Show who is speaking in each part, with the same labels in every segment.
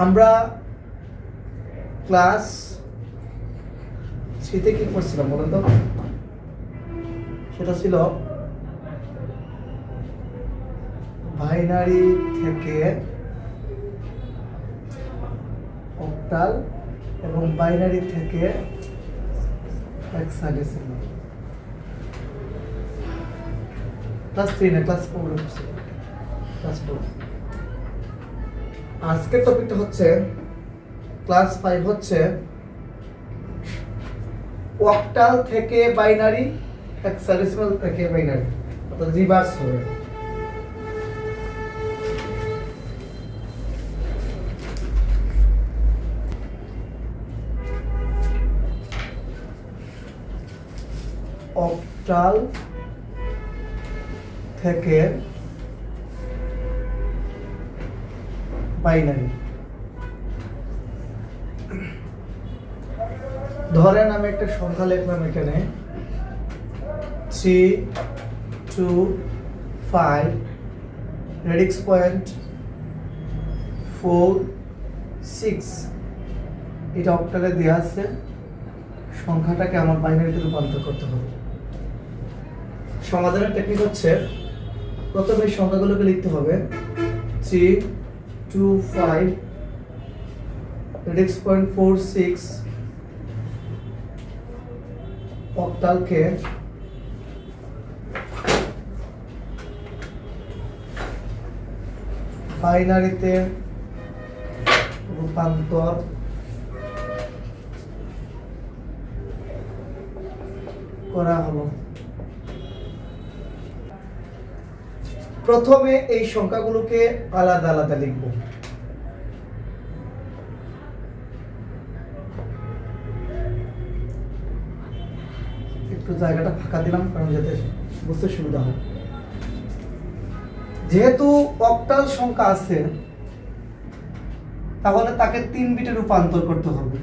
Speaker 1: আমরা ক্লাস 3 তে কি করছিলাম বলেন তো? সেটা ছিল বাইনারি থেকে অক্টাল এবং বাইনারি থেকে হেক্সাডেসিমাল। ক্লাস 3 না ক্লাস 4 ক্লাস 4। আজকের টপিকটা হচ্ছে ক্লাস 5 হচ্ছে অক্টাল থেকে বাইনারি, হেক্সাডেসিমাল থেকে বাইনারি, অর্থাৎ রিভার্স হবে। অক্টাল থেকে বাইনারি। ধরেন আমি একটা সংখ্যা লিখলাম এখানে 3, 2, 5, রেডিক্স পয়েন্ট 4, 6। এটা অক্টালে দেওয়া আছে, সংখ্যাটাকে আমার বাইনারিতে রূপান্তর করতে হবে। সমাধানের টেকনিক হচ্ছে প্রথমে এই সংখ্যাগুলোকে লিখতে হবে 3, 2, 5, রেডিক্স পয়েন্ট 4, 6। অক্টালকে বাইনারিতে রূপান্তর করা হলো। প্রথমে এই সংখ্যাগুলোকে আলাদা আলাদা লিখব। একটু জায়গাটা ফাঁকা দিলাম কারণ যাতে বুঝতে সুবিধা হয়। যেহেতু অক্টাল সংখ্যা আছে তাহলে তাকে 3 বিটে রূপান্তর করতে হবে।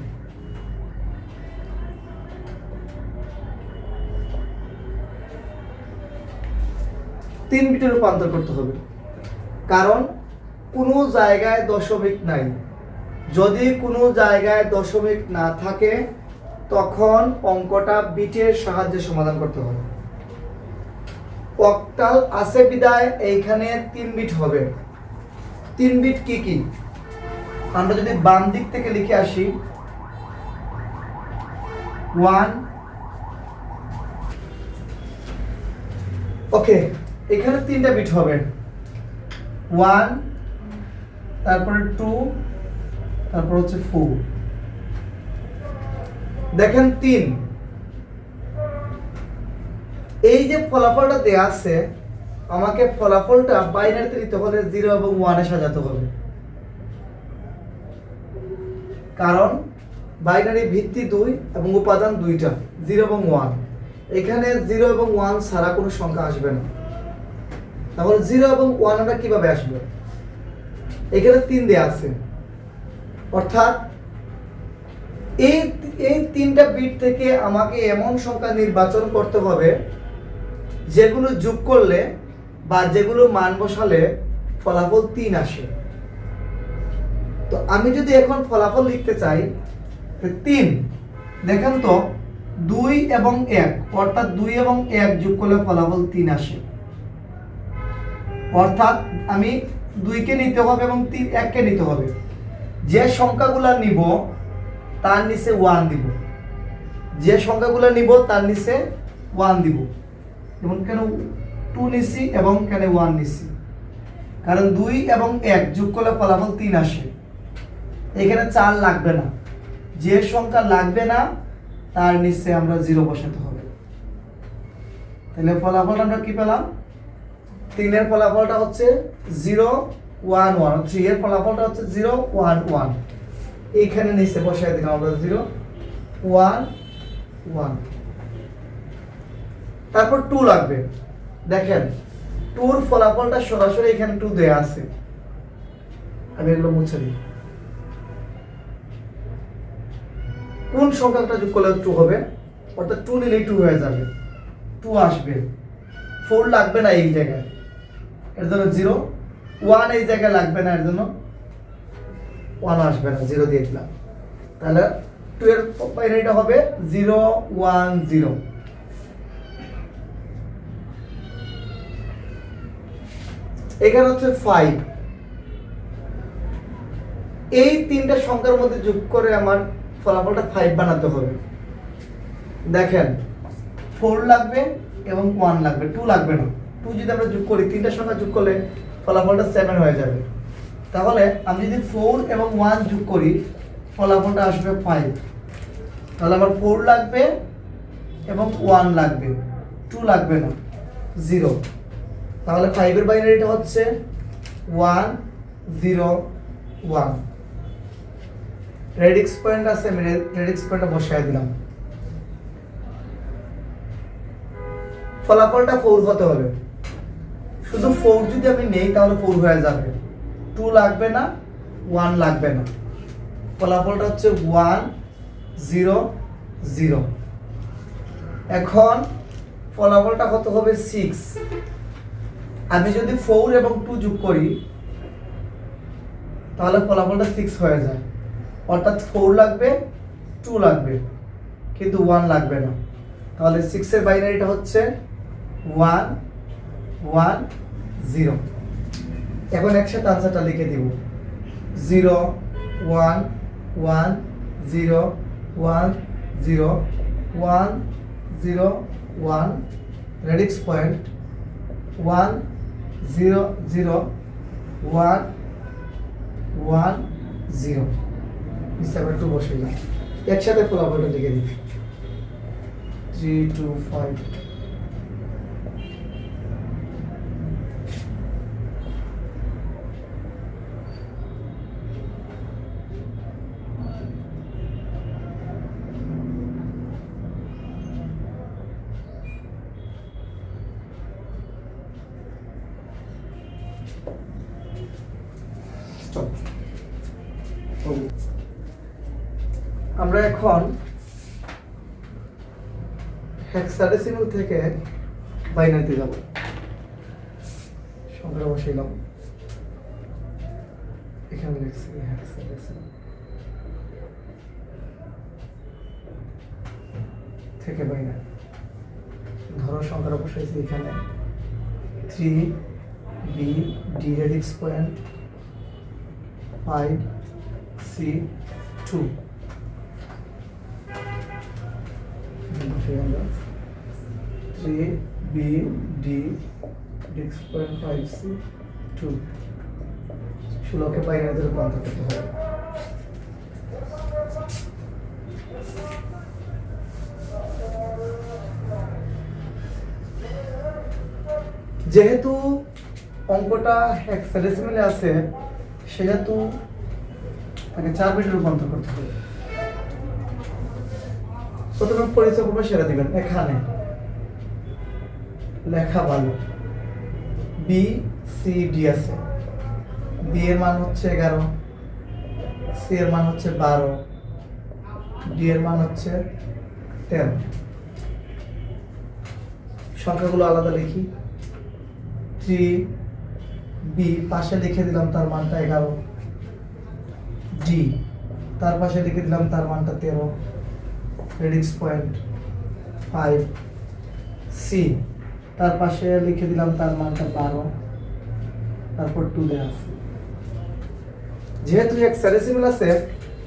Speaker 1: তিন বিটে রূপান্তর করতে হবে, কারণ কোনো জায়গায় দশমিক নাই। যদি কোনো জায়গায় দশমিক না থাকে তখন অঙ্কটা বিটের সাহায্যে সমাধান করতে হবে। অক্টাল আছে বিদায় এইখানে 3 বিট হবে। 3 বিট কি কি? আমরা যদি বাম দিক থেকে লিখে আসি 1, ওকে, এখানে 3টা বিট হবে 1, তারপরে 2, তারপর হচ্ছে 4। দেখেন 3, এই যে ফলাফলটা দেয়া আছে আমাকে ফলাফলটা বাইনারিতে নিতে হলে 0 এবং 1 এ সাজাতে হবে, কারণ বাইনারি ভিত্তি 2 এবং উপাদান 2টা 0 এবং 1। এখানে 0 এবং 1 ছাড়া কোনো সংখ্যা আসবে না। তাহলে 0 এবং 1 আমরা কিভাবে আসবে? এখানে 3 দেয়া আছে, অর্থাৎ এই 3টা বিট থেকে আমাকে এমন সংখ্যা নির্বাচন করতে হবে যেগুলো যোগ করলে বা যেগুলো মান বসালে ফলাফল 3 আসে। তো আমি যদি এখন ফলাফল লিখতে চাই 3, দেখেন তো 2 এবং 1, অর্থাৎ 2 এবং 1 যোগ করলে ফলাফল 3 আসে। অর্থাৎ আমি 2 কে নিতে হবে এবং 1 কে নিতে হবে। যে সংখ্যাগুলো নিব তার নিচে 1 দিব, যে সংখ্যাগুলো নিব তার নিচে 1 দিব। যেমন কেন 2 নিছি এবং কেন 1 নিছি, কারণ 2 এবং 1 যোগ করলে ফলাফল 3 আসে। এখানে 4 লাগবে না, যে সংখ্যা লাগবে না তার নিচে আমরা 0 বসাতে হবে। তাহলে ফলাফলটা আমরা কি পেলাম? 3 এর ফলাফলটা হচ্ছে 0, 1, 1। 3 এর ফলাফলটা হচ্ছে 0, 1, 1। এইখানে নিচে বসাই দিলাম আমরা 0, 1, 1। তারপর 2 লাগবে। দেখেন 2 এর ফলাফলটা সরাসরি এখানে 2 দেয়া আছে, আমি এগুলো মুছে দিই। কোন সংখ্যাটা যোগ করলে 2 হবে? অর্থাৎ 2 নিলেই 2 হয়ে যাবে, 2 আসবে। 4 লাগবে না এই জায়গায়, এর জন্য 0। 1 এই জায়গায় লাগবে না, এর জন্য 1 আসবে না, 0 দিয়ে দিলাম। তাহলে 2 এর বাইনারিটা হবে 0 1 0। এখানে হচ্ছে 5। এই তিনটা সংখ্যার মধ্যে যোগ করে আমার ফলাফলটা 5 বানাতে হবে। দেখেন 4 লাগবে এবং 1 লাগবে, 2 লাগবে না। 2 যদি আমরা যোগ করি, তিনটা সংখ্যা যোগ করলে ফলাফলটা 7 হয়ে যাবে। তাহলে আমি যদি 4 এবং 1 যোগ করি ফলাফলটা আসবে 5। তাহলে আমার 4 লাগবে এবং 1 লাগবে, 2 লাগবে না, 0। তাহলে 5 এর বাইনারিটা হচ্ছে 1 0 1। রেডিক্স পয়েন্ট আছে, আমি রেডিক্স পয়েন্টটা বসায় দিলাম। ফলাফলটা 4 হতে হবে। শুধু 4 যদি আমি নেই তাহলে 4 হয়ে যাবে, 2 লাগবে না, 1 লাগবে না। ফলাফলটা হচ্ছে 1 0 0। এখন ফলাফলটা কত হবে 6। আমি যদি 4 এবং 2 যোগ করি তাহলে ফলাফলটা 6 হয়ে যায়। অর্থাৎ 4 লাগবে, 2 লাগবে, কিন্তু 1 লাগবে না। তাহলে 6 এর বাইনারিটা হচ্ছে 1 1 0। এখন একসাথে আনসারটা লিখে দিব। 0 1 1 0 1 0 1 0 1। Radix point 1 0 0 1 1 0। হিসাবে একটু বসে যাই, একসাথে ফলাফলটা লিখে দিই। 3 2 5। আমরা এখন হেক্সাডেসিমাল থেকে বাইনারিতে যাব। সংখ্যা বসাইলাম, এখানে লিখছি হেক্সাডেসিমাল থেকে বাইনারি। ধরো সংখ্যাটা বসাইছি এখানে 3 B D radix point 5 C 2। 3 B D radix point 5 C 2। 16কে বাইনারিতে রূপান্তর করতে হবে। যেহেতু অঙ্কটা হেক্সাডেসিমালে আছে সেহেতু তাকে 4 বিটে রূপান্তর করতে হবে। প্রথমে পরিচয় পর্ব সেরা দিবেন। এখানে লেখা ভালো B C D আছে। B এর মান হচ্ছে 11, C এর মান হচ্ছে 12, D এর মান হচ্ছে 13। সংখ্যাগুলো আলাদা লিখি। 3 B পাশে লিখে দিলাম, তার মানটা 11। D তার পাশে লিখে দিলাম, তার মানটা 13। Radix point 5। C তার পাশে লিখে দিলাম, তার মানটা 12। তারপর 2 দেয়া আছে। যেহেতু হেক্সাডেসিমাল আছে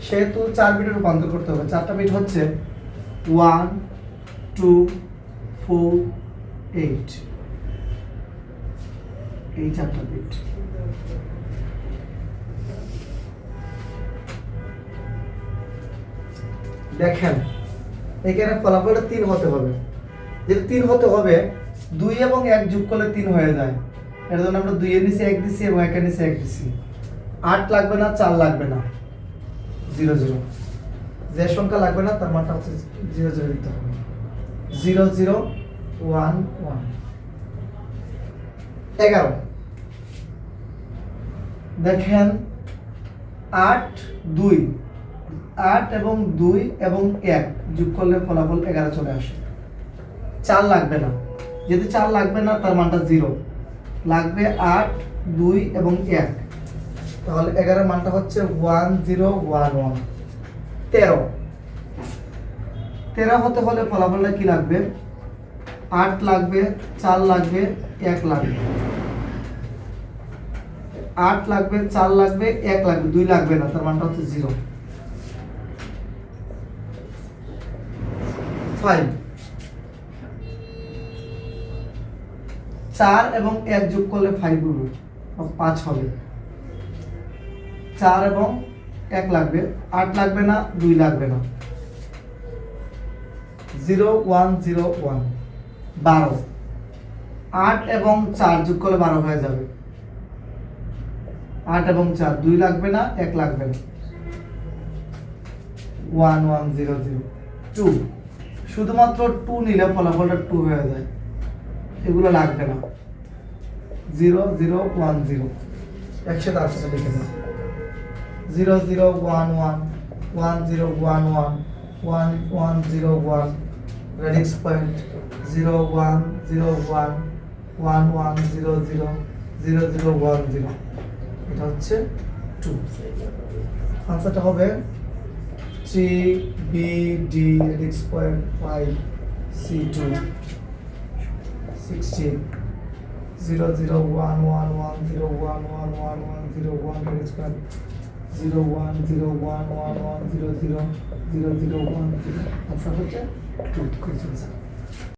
Speaker 1: সেহেতু 4 বিটে রূপান্তর করতে হবে। 4টা বিট হচ্ছে 1 2 4 8। এই 4টা বিট। দেখেন এখানে ফলাফলটা 3 হতে হবে। যেটা 3 হতে হবে, 2 এবং 1 যোগ করলে 3 হয়ে যায়। এর জন্য আমরা 2 এর নিচে 1 দিছি এবং 1 এর নিচে 1 দিছি। 8 লাগবে না, 4 লাগবে না, 0 0। যে সংখ্যা লাগবে না তার মানটা হচ্ছে 0 0 দিতে হবে। 0 0 1 1। 11 দেখেন 8 2 8 এবং 2 এবং 1 যোগ করলে ফলাফল 11 চলে আসে। 4 লাগবে না, যেহেতু 4 লাগবে না তার মানটা 0 লাগবে। 8 2 এবং 1 তাহলে 11 এর মানটা হচ্ছে 1011 13 13 হতে হলে ফলাফলটা কি লাগবে 8 লাগবে 4 লাগবে 1 লাগবে 8 লাগবে 4 লাগবে 1 লাগবে 2 লাগবে না তার মানটা হচ্ছে 0 5 4 এবং 1 যোগ করলে 5 হবে 5 হবে 4 এবং 1 লাগবে 8 লাগবে না 2 লাগবে না 0 1 0 1 12 8 এবং 4 যোগ করলে 12 হয়ে যাবে 8 এবং 4 2 লাগবে না 1 লাগবে না 1 1 0 0 2 শুধুমাত্র 2 নিলে ফলাফলটা 2 হয়ে যায় এগুলো লাগবে না 0 0 1 0 একসাথে আসছে লিখে দাও 0 0 1 1 1 0 1 1 1 1 0 1 রেডিক্স পয়েন্ট 0 1 0 1 1 1 0 0 0 0 1 0 এটা হচ্ছে 2 আনসারটা হবে 3 B D radix point 5 C2 16 0 0 1 1 1 0 1 1 1 1 0 1 radix point 0 1 0 1 1 1 0 0 0 0 1 0 answer হচ্ছে 2 কোশ্চেন